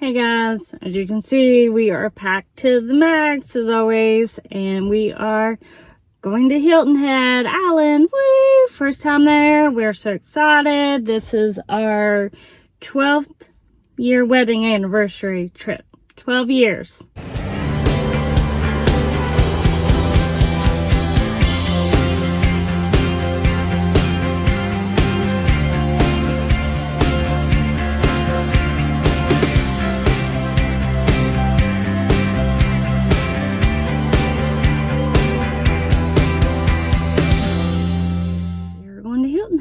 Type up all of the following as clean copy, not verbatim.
Hey guys, as you can see, we are packed to the max as always, and we are going to Hilton Head Island. Woo! First time there. We're so excited. This is our 12th year wedding anniversary trip. 12 years.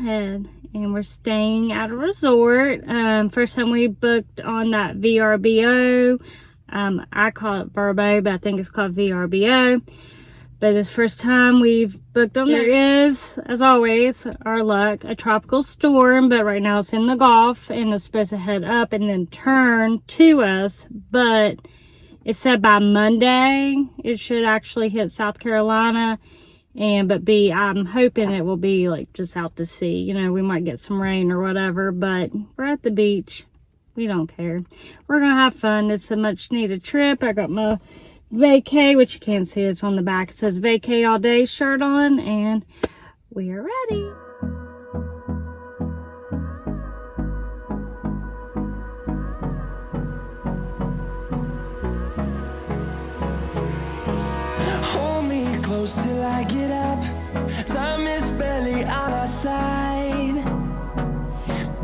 Head, and we're staying at a resort. First time we booked on that VRBO. I call it VRBO, but I think it's called VRBO. But this first time we've booked on there is, as always, our luck, a tropical storm, but right now it's in the Gulf and it's supposed to head up and then turn to us, but it said by Monday it should actually hit South Carolina. I'm hoping it will be like just out to sea. You know, we might get some rain or whatever, but we're at the beach. We don't care. We're gonna have fun. It's a much needed trip. I got my vacay, which you can't see, it's on the back. It says vacay all day shirt on, and we are ready. Till I get up, time is barely on our side.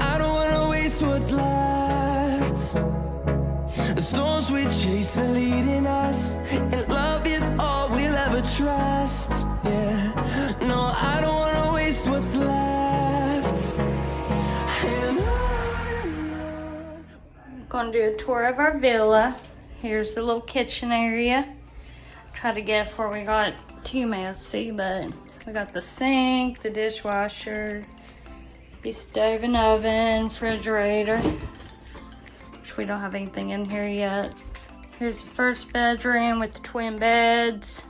I don't wanna waste what's left. The storms we chase are leading us, and love is all we'll ever trust. Yeah, no, I don't wanna waste what's left. And I'm gonna do a tour of our villa. Here's the little kitchen area. Try to get before we got too messy, but we got the sink, the dishwasher, the stove and oven, refrigerator, which we don't have anything in here yet. Here's the first bedroom with the twin beds.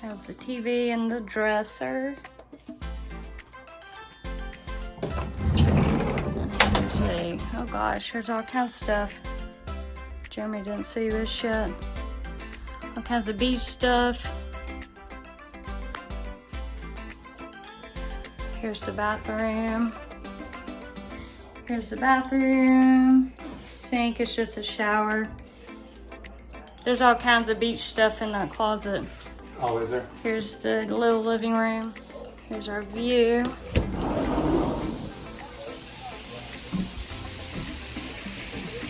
There's the TV and the dresser. And oh gosh, here's all kinds of stuff. Jeremy didn't see this yet. All kinds of beach stuff. Here's the bathroom. Here's the bathroom. Sink is just a shower. There's all kinds of beach stuff in that closet. Oh, is there? Here's the little living room. Here's our view.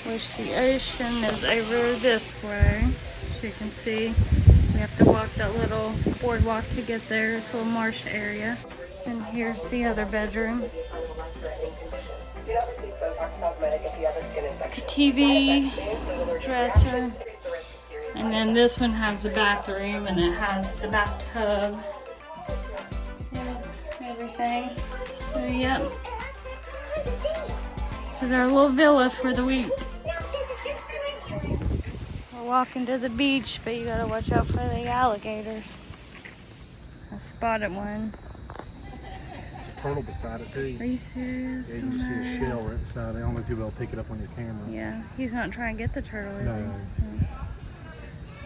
Which the ocean is over this way. As you can see, we have to walk that little boardwalk to get there. It's a little marsh area. And here's the other bedroom. The TV, dresser, and then this one has the bathroom and it has the bathtub. Yep, everything. So yep. This is our little villa for the week. We're walking to the beach, but you gotta watch out for the alligators. I spotted one. Turtle beside it too. Are you serious? Yeah, you can see a shell right beside it. I don't know if you'll be able to pick it up on your camera. Yeah, he's not trying to get the turtle, is no. he? No.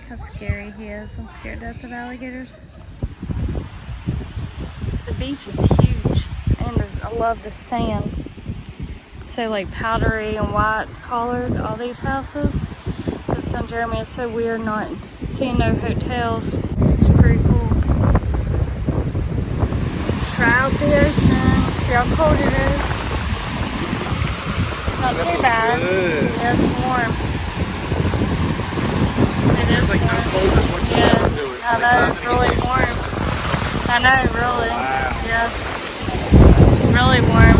How scary he is. I'm scared to death of alligators. The beach is huge, and I love the sand. So like powdery and white colored, all these houses. So San Jeremy is so weird not seeing no hotels. It's pretty cool. Try out the ocean, see how cold it is. Not too bad. Yeah, it's warm. It is like warm. cold as what's Yeah, to it. I know, it's really warm. I know, really. Wow. Yeah, it's really warm.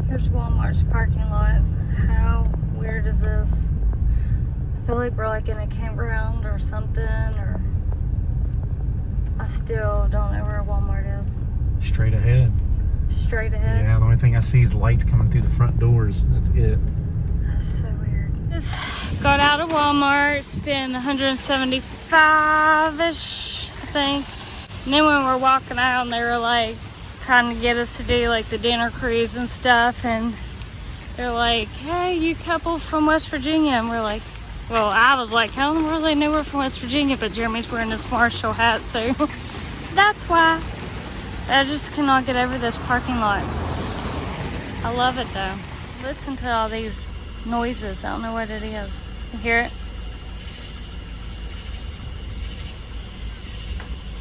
Here's Walmart's parking lot. feel like we're like in a campground or something, or I still don't know where Walmart is. Straight ahead. Straight ahead? Yeah, the only thing I see is lights coming through the front doors. That's it. That's so weird. Just got out of Walmart, spent 175-ish, I think. And then when we're walking out, and they were like trying to get us to do like the dinner cruise and stuff, and they're like, hey, you couple from West Virginia. And we're like, well, I was like, how in the world they know we're from West Virginia? But Jeremy's wearing this Marshall hat, so that's why. I just cannot get over this parking lot. I love it though. Listen to all these noises. I don't know what it is. You hear it?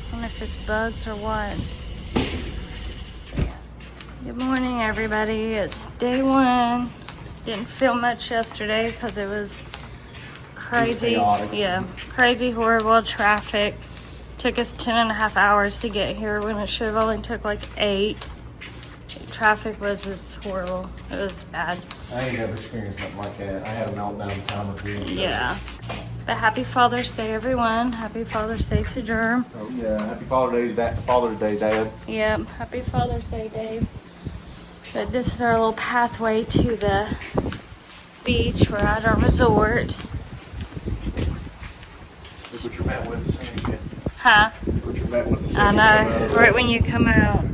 I don't know if it's bugs or what. Good morning, everybody. It's day one. Didn't feel much yesterday because it was crazy. Yeah, crazy, horrible traffic. Took us 10.5 hours to get here when it should have only took like 8. Traffic was just horrible. It was bad. I ain't never experienced something like that. I had a meltdown time or two. Yeah. But happy Father's Day, everyone. Happy Father's Day to Jerm. Oh yeah, happy Father's Day, Dad. Yep, happy Father's Day, Dave. But this is our little pathway to the beach. We're at our resort. Look what you're met with the same. Huh? Look what you're met with the same. I know, right when you come out.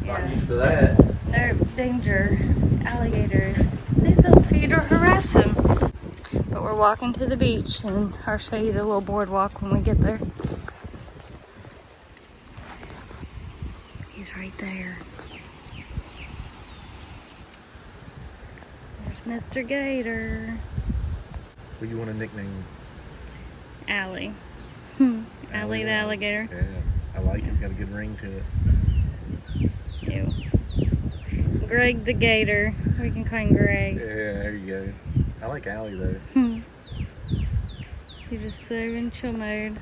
Not used to that. No, danger. Alligators. These little feet are harassing. But we're walking to the beach, and I'll show you the little boardwalk when we get there. He's right there. There's Mr. Gator. What do you want to nickname? Allie. Allie the alligator. Yeah, I like it. It's got a good ring to it. Ew. Greg the Gator. We can call him Greg. Yeah, there you go. I like Allie though. He's just so in chill mode.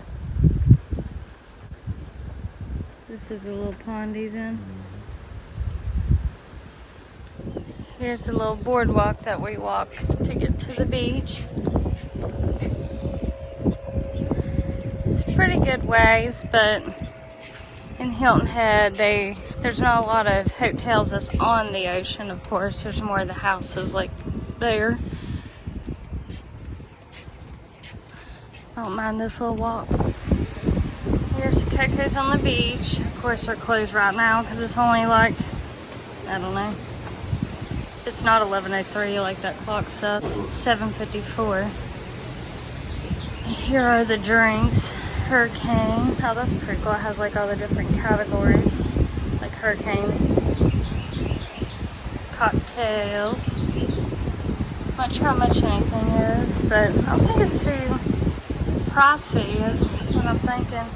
This is a little pond he's in. So here's the little boardwalk that we walk to get to the beach. It's a pretty good ways, but in Hilton Head, there's not a lot of hotels that's on the ocean, of course. There's more of the houses like there. I don't mind this little walk. Here's Cocos on the beach. Of course, they're closed right now because it's only like, I don't know. It's not 11:03 like that clock says. It's 7:54. Here are the drinks. Hurricane. Oh, that's pretty cool. It has like all the different categories. Like hurricane. Cocktails. Not sure how much anything is, but I don't think it's too pricey is what I'm thinking.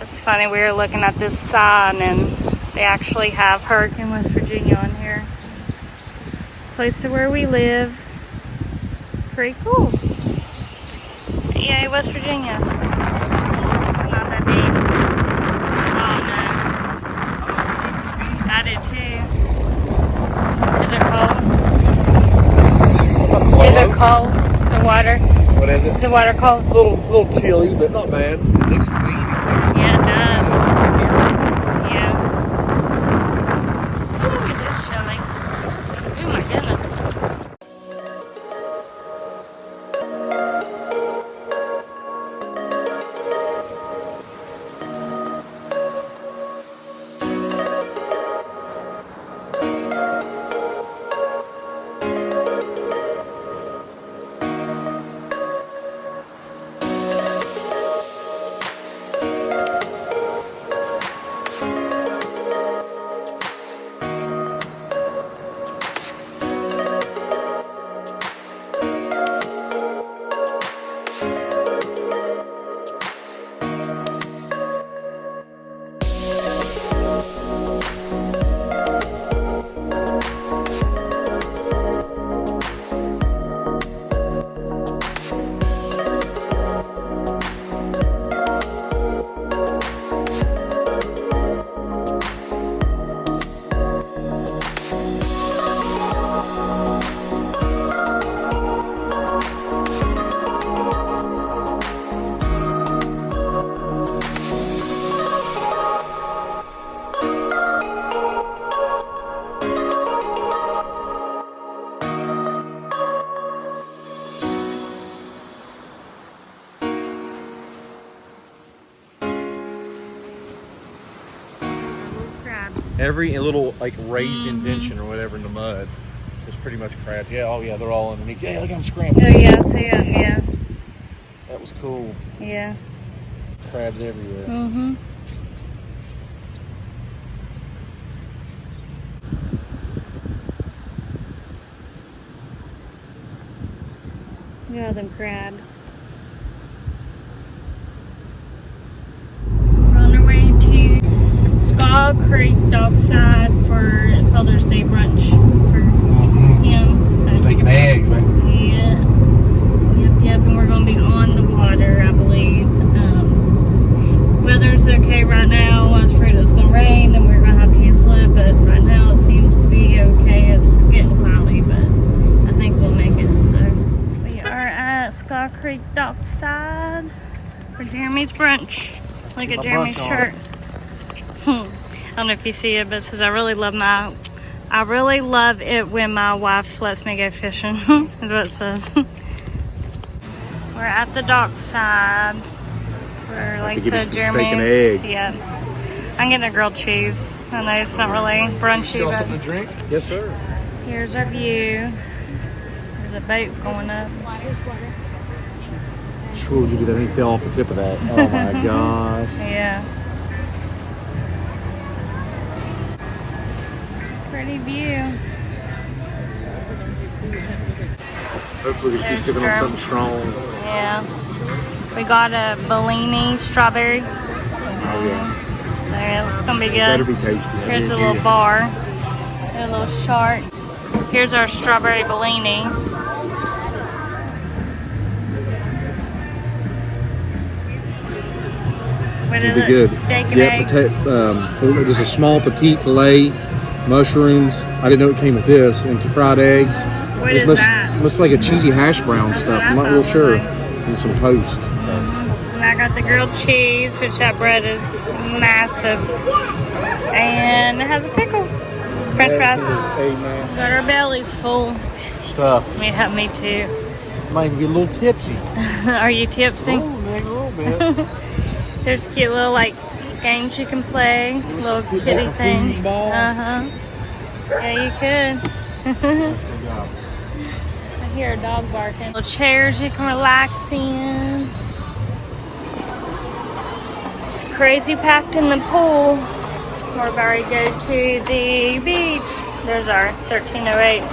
It's funny, we were looking at this sign and they actually have Hurricane West Virginia on here. Close to where we live. Pretty cool. Yay, West Virginia. It's not that deep. Oh no. I did too. Is it cold? Is it cold? The water? What is it? The water cold? A little chilly, but not bad. It looks clean. Yeah, it does. Yeah. Ooh, it is chilly. Oh my goodness. Every little like raised indention or whatever in the mud is pretty much crabs. Yeah, oh yeah, they're all underneath. Yeah, look at them scrambling. Oh yeah, I see it. Yeah. That was cool. Yeah. Crabs everywhere. Mm-hmm. Look at all them crabs. We're on our way to Skull Creek Dockside for Father's Day brunch for him. So, Steak and eggs, man. yep, and we're gonna be on the water, I believe. Weather's okay right now. I was afraid it was gonna rain and we were gonna have to cancel it, but right now it seems to be okay. It's getting cloudy, but I think we'll make it. So we are at Skull Creek Dockside for Jeremy's brunch. Look at Jeremy's shirt. I don't know if you see it, but it says I really love it when my wife lets me go fishing. Is what it says. We're at the dockside. We're like said, Jeremy's. Yeah. I'm getting a grilled cheese. I know it's not really brunchy, You want but something to drink? Yes, sir. here's our view. There's a boat going up. Sure, would you do that? He fell off the tip of that. Oh my gosh. Yeah. Pretty view. Hopefully, just be There's sipping on Jerem. something strong. Yeah. We got a Bellini strawberry. Oh yeah. There, it's gonna be Better good. be tasty. Here's a little bar. There's a little shark. Here's our strawberry Bellini. What It'll is be it? good. Steak and Yeah, eggs. just a small petite fillet, mushrooms. I didn't know it came with this, and 2 fried eggs. What This is must, that? must be like a cheesy hash brown That's stuff. what I I'm not thought real it sure. was like. And some toast. And I got the grilled cheese, which that bread is massive. And it has a pickle. French fries. Got our bellies full. Stuff. Yeah, me too. Might even get a little tipsy. Are you tipsy? Oh, maybe a little bit. There's cute little like games you can play, little kitty some thing. foosball. Yeah, you could. I hear a dog barking. Little chairs you can relax in. It's crazy packed in the pool. We're about to go to the beach. There's our 1308,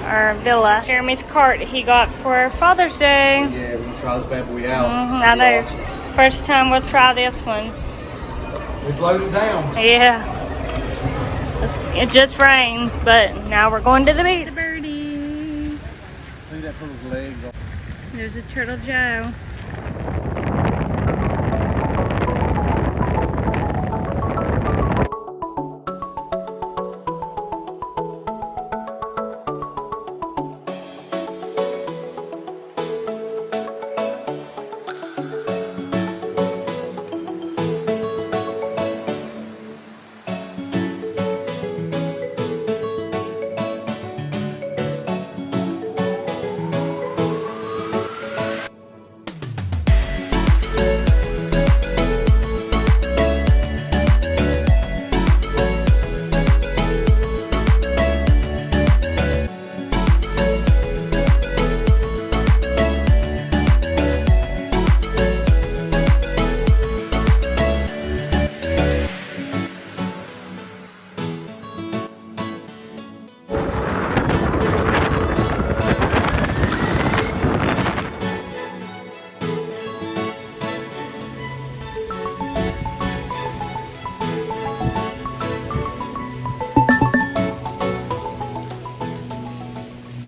our villa. Jeremy's cart he got for Father's Day. Yeah, we can try this bad boy out. I know. First time we'll try this one. It's loaded down. Yeah. It just rained, but now we're going to the beach. The birdie. See that put his legs on. There's a Turtle Joe.